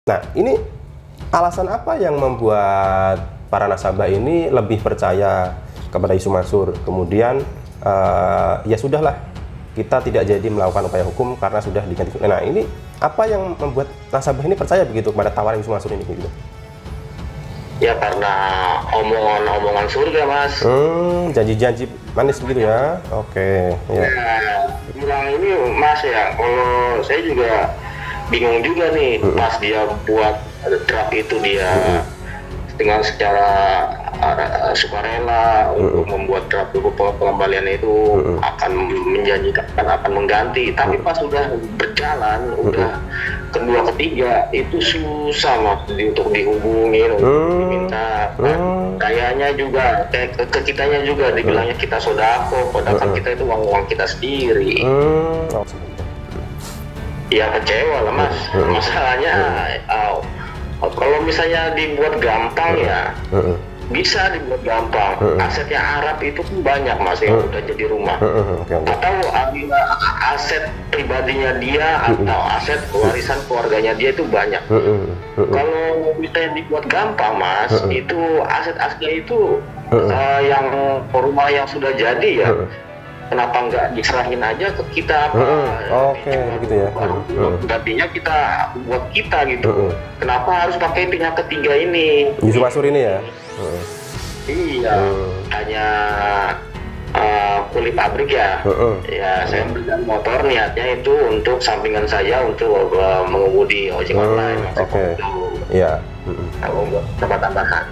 Nah, ini alasan apa yang membuat para nasabah ini lebih percaya kepada isu Mansur? Kemudian ya sudahlah, kita tidak jadi melakukan upaya hukum karena sudah diganti. Nah, ini apa yang membuat nasabah ini percaya begitu kepada tawaran isu Mansur ini gitu? Ya karena omongan-omongan surga, Mas. Janji-janji manis begitu ya? Oke. Ya. Bilang ini, Mas, ya, kalau saya juga bingung juga nih, pas dia buat draft itu dia dengan secara sukarela untuk membuat draft pengembalian itu akan menjanjikan akan mengganti, tapi pas sudah berjalan, udah kedua ketiga itu susah Mas untuk dihubungin, untuk diminta. Kayaknya juga kayak ke kitanya juga dibilangnya kita sodako, padahal kita itu uang kita sendiri. Ya kecewa lah Mas. Masalahnya kalau misalnya dibuat gampang ya bisa dibuat gampang. Asetnya Arab itu pun banyak Mas yang udah jadi rumah. Atau aset pribadinya dia atau aset warisan keluarganya dia itu banyak. Kalau misalnya dibuat gampang Mas, itu aset asli itu yang rumah yang sudah jadi ya. Kenapa nggak diserahin aja ke kita? Oke, begitu ya. Gantinya kita buat kita gitu. Kenapa harus pakai pihak ketiga ini? Isu Mansur ini ya? Iya, hanya kulit pabrik ya. Ya, saya belikan motor niatnya itu untuk sampingan saya untuk mengemudi ojek online. Oke. Iya. Kalau buat tambah-tambahan.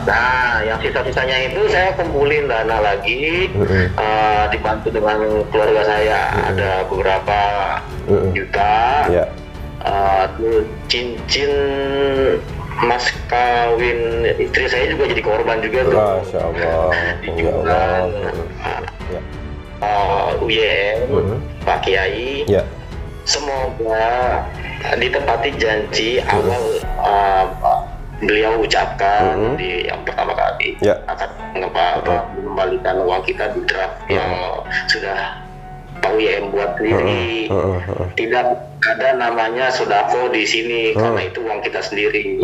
Nah, yang sisa-sisanya itu saya kumpulin dana lagi, dibantu dengan keluarga saya, ada beberapa juta, cincin mas kawin istri saya juga jadi korban juga tuh. Masya Allah. Dijual, UYM, Pak Kiai. Semoga ditepati janji awal beliau ucapkan di yang pertama kali akan mengembalikan uang kita di draft yang sudah Pak WM buat sendiri. Tidak ada namanya sodako di sini karena itu uang kita sendiri.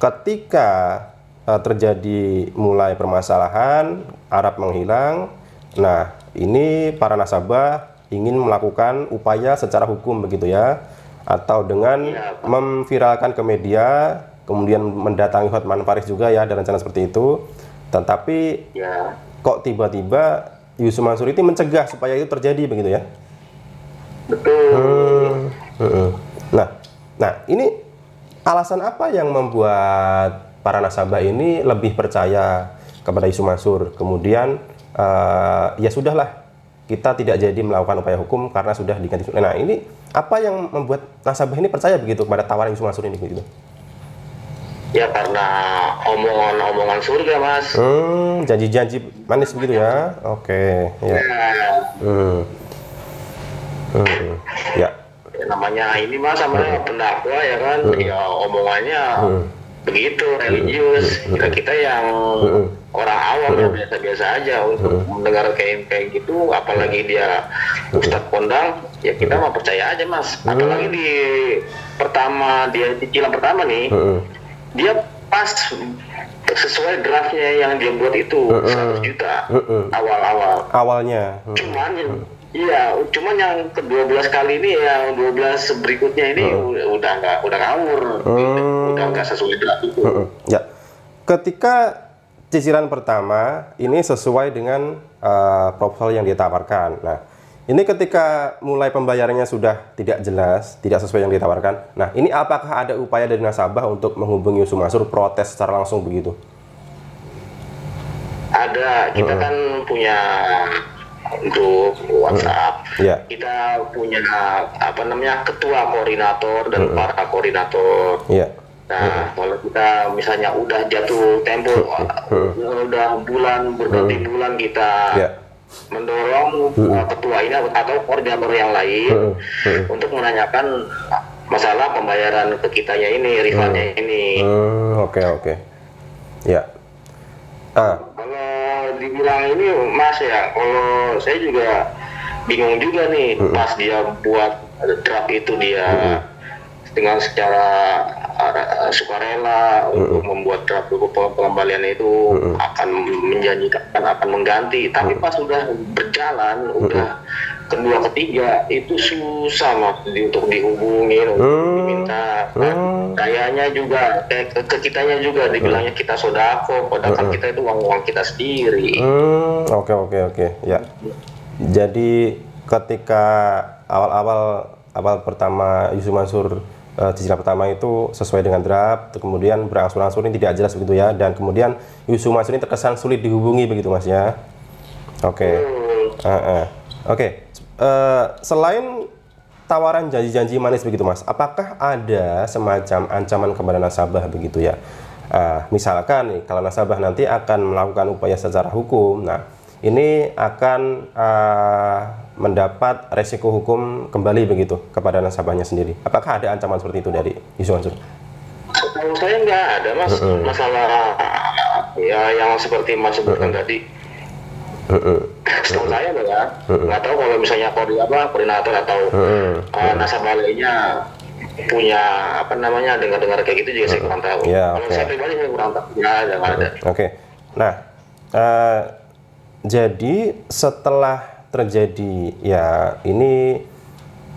Ketika terjadi mulai permasalahan, Arab menghilang, nah ini para nasabah ingin melakukan upaya secara hukum begitu ya, atau dengan memviralkan ke media, kemudian mendatangi Hotman Paris juga ya, ada rencana seperti itu. Tetapi kok tiba-tiba Yusuf Mansur itu mencegah supaya itu terjadi begitu ya? Betul. Nah ini alasan apa yang membuat para nasabah ini lebih percaya kepada isu Mansur? Kemudian ya sudahlah, kita tidak jadi melakukan upaya hukum karena sudah diganti. Nah ini apa yang membuat nasabah ini percaya begitu kepada tawaran isu Mansur ini gitu? Ya karena omongan surga Mas. Janji-janji manis begitu ya? Oke. Ya. Namanya ini Mas sama pendakwa ya kan, ya omongannya begitu religius. Kita yang orang awam ya biasa-biasa aja untuk mendengar kayak gitu, apalagi dia Ustadz kondang, ya kita mau percaya aja Mas. Apalagi di cicilan pertama nih, dia pas sesuai draftnya yang dia buat itu 100 juta awalnya. Cuman yang ke-12 kali ini ya 12 berikutnya ini udah ngawur, udah nggak sesuai draft itu. Ya, ketika cicilan pertama ini sesuai dengan proposal yang ditawarkan. Nah, ini ketika mulai pembayarannya sudah tidak jelas, tidak sesuai yang ditawarkan. Nah, ini apakah ada upaya dari nasabah untuk menghubungi Yusuf Mansur protes secara langsung begitu? Ada, kita kan punya grup WhatsApp. Kita punya ketua koordinator dan para koordinator. Nah, kalau kita misalnya udah jatuh tempo, udah berganti bulan kita mendorong ketua ini atau koordinator yang lain untuk menanyakan masalah pembayaran ke kitanya ini, rivalnya ini. Oke. Ya. Kalau dibilang ini Mas ya, kalau saya juga bingung juga nih pas dia buat draft itu dia dengan secara sukarela untuk membuat draft pengembalian itu akan menjanjikan akan mengganti, tapi pas sudah berjalan udah kedua ketiga itu susah Mas untuk dihubungin untuk diminta. Kayaknya juga ke kitanya juga dibilangnya kita sodako, padahal kita itu uang kita sendiri. Oke. Ya. Jadi ketika awal pertama Yusuf Mansur cicilan pertama itu sesuai dengan draft, kemudian berangsur-angsur ini tidak jelas begitu ya, dan kemudian Yusuf Mansur ini terkesan sulit dihubungi begitu Mas ya. Oke. Selain tawaran janji-janji manis begitu Mas, apakah ada semacam ancaman kepada nasabah begitu ya? Misalkan nih, kalau nasabah nanti akan melakukan upaya secara hukum, nah ini akan mendapat resiko hukum kembali begitu kepada nasabahnya sendiri. Apakah ada ancaman seperti itu dari Yusuf Mansur? Kalau saya nggak ada Mas, masalah ya yang seperti Mas sebutkan tadi. Setahu saya nggak tahu kalau misalnya koordinator atau nasabah lainnya punya apa namanya dengar kayak gitu juga saya kurang tahu. Kalau saya pribadi saya kurang tahu. Nggak ada. Nah, jadi setelah terjadi ya ini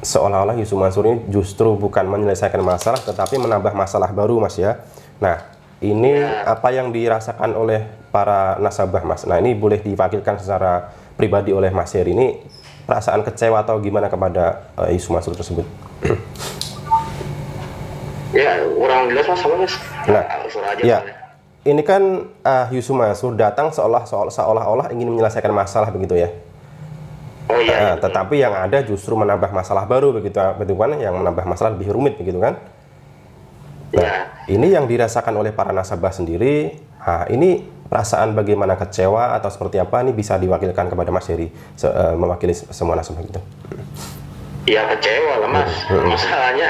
seolah-olah Yusuf Mansur ini justru bukan menyelesaikan masalah tetapi menambah masalah baru Mas ya. Nah, ini apa yang dirasakan oleh para nasabah Mas? Nah, ini boleh diwakilkan secara pribadi oleh Mas Heri, ini perasaan kecewa atau gimana kepada Yusuf Mansur tersebut? Ya, kurang jelas Mas, sama Mas. Nah, ya. Ini kan Yusuf Mansur datang seolah-olah ingin menyelesaikan masalah begitu ya. Tetapi yang ada justru menambah masalah baru begitu kan, yang menambah masalah lebih rumit begitu kan. Nah, ini yang dirasakan oleh para nasabah sendiri. Ini perasaan bagaimana, kecewa atau seperti apa, ini bisa diwakilkan kepada Mas Heri mewakili semua nasabah gitu. Ya kecewa lah Mas. Masalahnya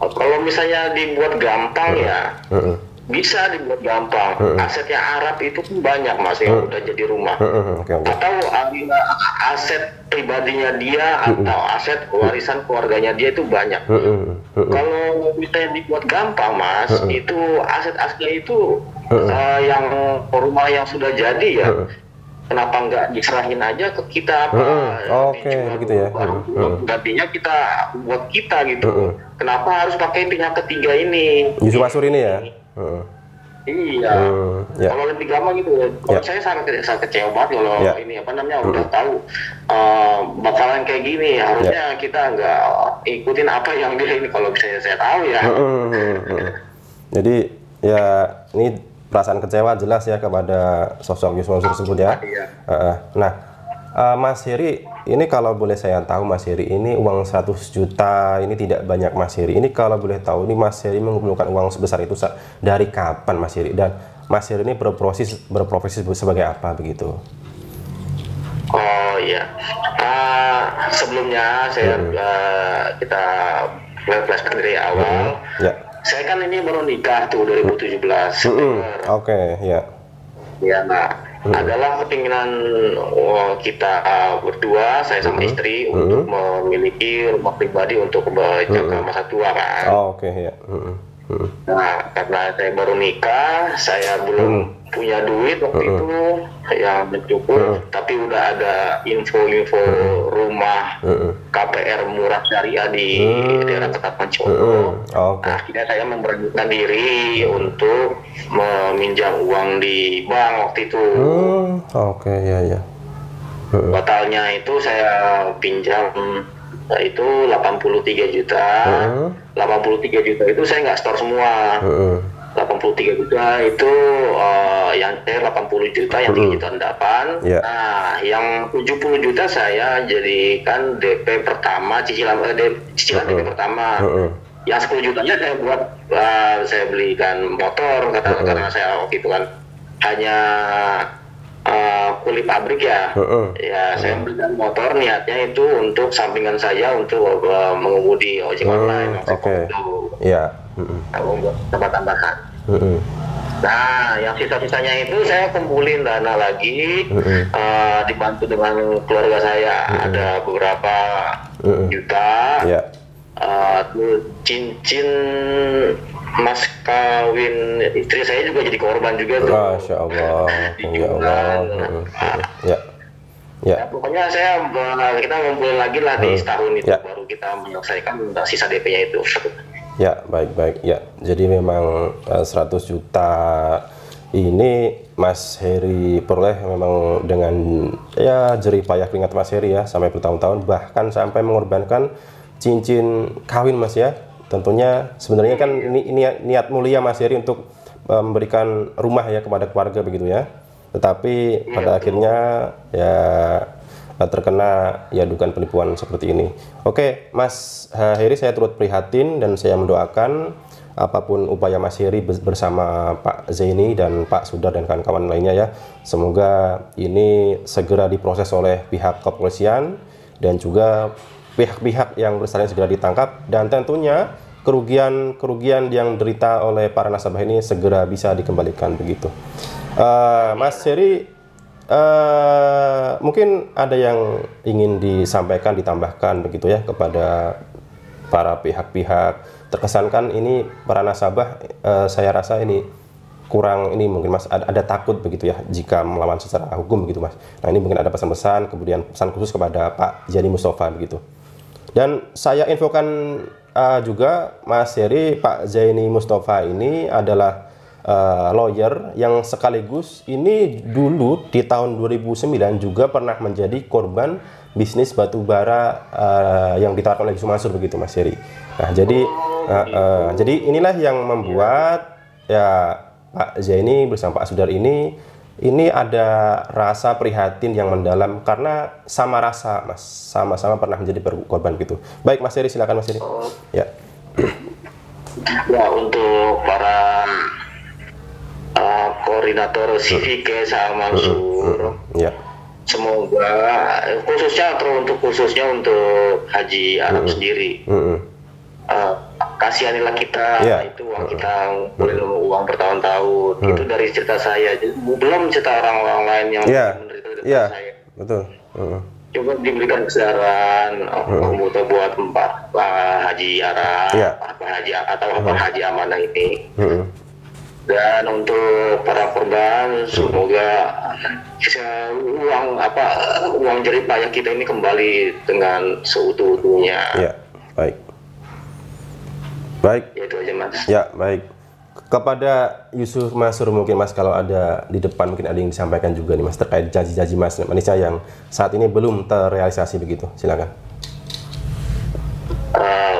kalau misalnya dibuat gampang ya bisa dibuat gampang. Asetnya Arab itu pun banyak Mas yang udah jadi rumah. Atau aset pribadinya dia atau aset warisan keluarganya dia itu banyak. Kalau misalnya dibuat gampang Mas, itu aset-asetnya itu yang rumah yang sudah jadi ya. Kenapa nggak diserahin aja ke kita begitu ya. Gantinya kita buat kita gitu. Kenapa harus pakai pihak ketiga ini? Yusuf Mansur ini ya. Iya. Kalau lebih gampang gitu. Kalau saya sangat kecewa banget kalau ini apa namanya udah tahu bakalan kayak gini. Harusnya kita nggak ikutin apa yang dia ini. Kalau misalnya saya tahu ya. Jadi ya ini perasaan kecewa jelas ya kepada sosok Yusuf Mansur tersebut ya. Nah, Mas Heri, ini kalau boleh saya tahu Mas Heri, ini uang 100 juta ini tidak banyak Mas Heri. Ini kalau boleh tahu, ini Mas Heri mengumpulkan uang sebesar itu dari kapan Mas Heri? Dan Mas Heri ini berprofesi sebagai apa begitu? Oh iya, sebelumnya saya kita flashback dari awal. Saya kan ini baru nikah tuh 2017. Ya, nah, adalah keinginan kita berdua, saya sama istri untuk memiliki rumah pribadi untuk menjaga masa tua kan. Nah, karena saya baru nikah, saya belum punya duit waktu itu yang mencukup, tapi udah ada info-info rumah KPR murah syariah di daerah Ketapang Coro. Akhirnya saya memberanikan diri untuk meminjam uang di bank waktu itu. Totalnya itu saya pinjam itu 83 juta. 83 juta itu saya nggak store semua. 83 juta itu yang cair 80 juta, yang 3 juta endapan. Nah, yang 70 juta saya jadikan DP pertama, cicilan DP pertama. Yang 10 jutanya saya buat saya belikan motor karena saya waktu itu kan hanya kuli pabrik ya. Ya saya belikan motor niatnya itu untuk sampingan saya untuk mengemudi ojek online. Oke. Ya. Untuk tempat tambahan. Nah, yang sisa-sisanya itu saya kumpulin dana lagi, dibantu dengan keluarga saya. Ada beberapa juta. Cincin mas kawin istri saya juga jadi korban juga tuh. Masya Allah. Ya Allah. Ya. Pokoknya kita ngumpulin lagi lah di setahun itu baru kita menyelesaikan sisa DP-nya itu. Ya, baik. Ya, jadi memang 100 juta ini Mas Heri peroleh memang dengan ya jerih payah keringat Mas Heri ya, sampai bertahun-tahun, bahkan sampai mengorbankan cincin kawin Mas ya. Tentunya sebenarnya kan ini niat mulia Mas Heri untuk memberikan rumah ya kepada keluarga begitu ya. Tetapi pada akhirnya ya terkena ya dugaan penipuan seperti ini. Oke, Mas Heri, saya turut prihatin dan saya mendoakan apapun upaya Mas Heri bersama Pak Zaini dan Pak Sudar dan kawan-kawan lainnya ya. Semoga ini segera diproses oleh pihak kepolisian dan juga pihak-pihak yang bersalah segera ditangkap, dan tentunya kerugian yang derita oleh para nasabah ini segera bisa dikembalikan begitu. Mas Heri, mungkin ada yang ingin disampaikan, ditambahkan begitu ya kepada para pihak-pihak. Terkesankan ini para nasabah, saya rasa ini kurang ini mungkin Mas, ada takut begitu ya jika melawan secara hukum begitu Mas. Nah ini mungkin ada pesan-pesan, kemudian pesan khusus kepada Pak Zaini Mustafa begitu. Dan saya infokan juga Mas Heri, Pak Zaini Mustafa ini adalah lawyer yang sekaligus ini dulu di tahun 2009 juga pernah menjadi korban bisnis batu bara yang ditawarkan oleh Yusuf Mansur begitu Mas Heri. Nah jadi inilah yang membuat ya Pak Zaini bersama Pak Sudar ini ada rasa prihatin yang mendalam karena sama rasa Mas, sama-sama pernah menjadi korban gitu. Baik Mas Heri, silakan Mas Heri. Ya. Ya, untuk para koordinator CVK sama Mansur, semoga khususnya untuk Haji Arab sendiri, kasihanilah kita, itu uang kita uang bertahun-tahun, itu dari cerita saya, belum cerita orang-orang lain yang menderita dari saya. Betul. Coba diberikan kesedaran untuk buat Pak Haji Arab, Pak Haji atau Pak Haji Amanah ini. Dan untuk para korban, semoga uang jerih payah kita ini kembali dengan seutuh-utuhnya. Ya, baik. Ya, itu aja Mas. Ya, baik. Kepada Yusuf Mansur mungkin Mas, kalau ada di depan mungkin ada yang disampaikan juga nih Mas terkait janji-janji Mas Manisha yang saat ini belum terrealisasi begitu. Silakan.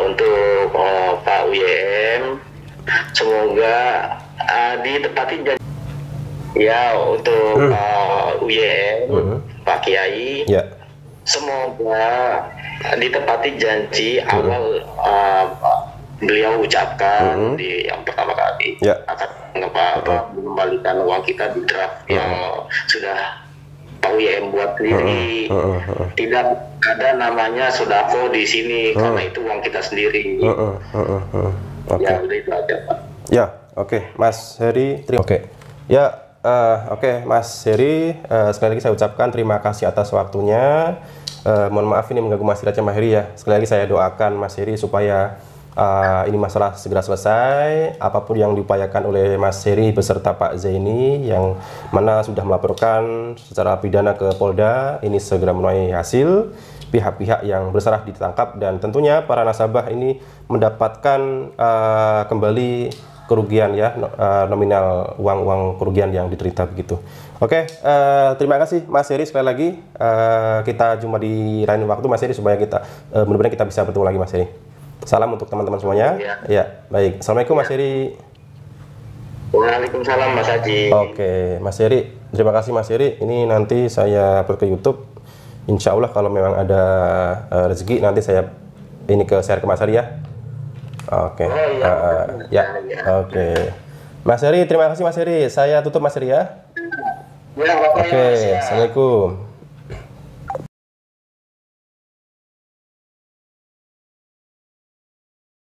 Untuk Pak UYM, semoga ditepati janji ya untuk UYM, Pak Kiai, semoga ditepati janji awal beliau ucapkan di yang pertama kali akan mengembalikan uang kita di draft yang sudah Pak UYM buat sendiri. Tidak ada namanya sodako di sini karena itu uang kita sendiri. Ya udah itu aja Pak. Ya, oke, Mas Heri, ya, oke, Mas Heri, sekali lagi saya ucapkan terima kasih atas waktunya. Mohon maaf ini mengganggu Mas Heri ya. Sekali lagi saya doakan Mas Heri supaya ini masalah segera selesai. Apapun yang diupayakan oleh Mas Heri beserta Pak Zaini yang mana sudah melaporkan secara pidana ke Polda, ini segera menuai hasil. Pihak-pihak yang bersalah ditangkap dan tentunya para nasabah ini mendapatkan kembali kerugian ya, nominal uang kerugian yang diterita begitu. Oke, terima kasih Mas Heri sekali lagi. Kita jumpa di lain waktu Mas Heri supaya kita mudah-mudahan kita bisa bertemu lagi Mas Heri. Salam untuk teman-teman semuanya. Ya, baik. Assalamualaikum Mas Heri. Waalaikumsalam Mas Haji. Oke, Mas Heri, terima kasih Mas Heri. Ini nanti saya upload ke YouTube. Insya Allah kalau memang ada rezeki nanti saya ini share ke Mas Heri ya. Oke. Oke. Mas Heri, terima kasih Mas Heri. Saya tutup Mas Heri ya. Ya, pokoknya Oke, Mas ya. assalamualaikum.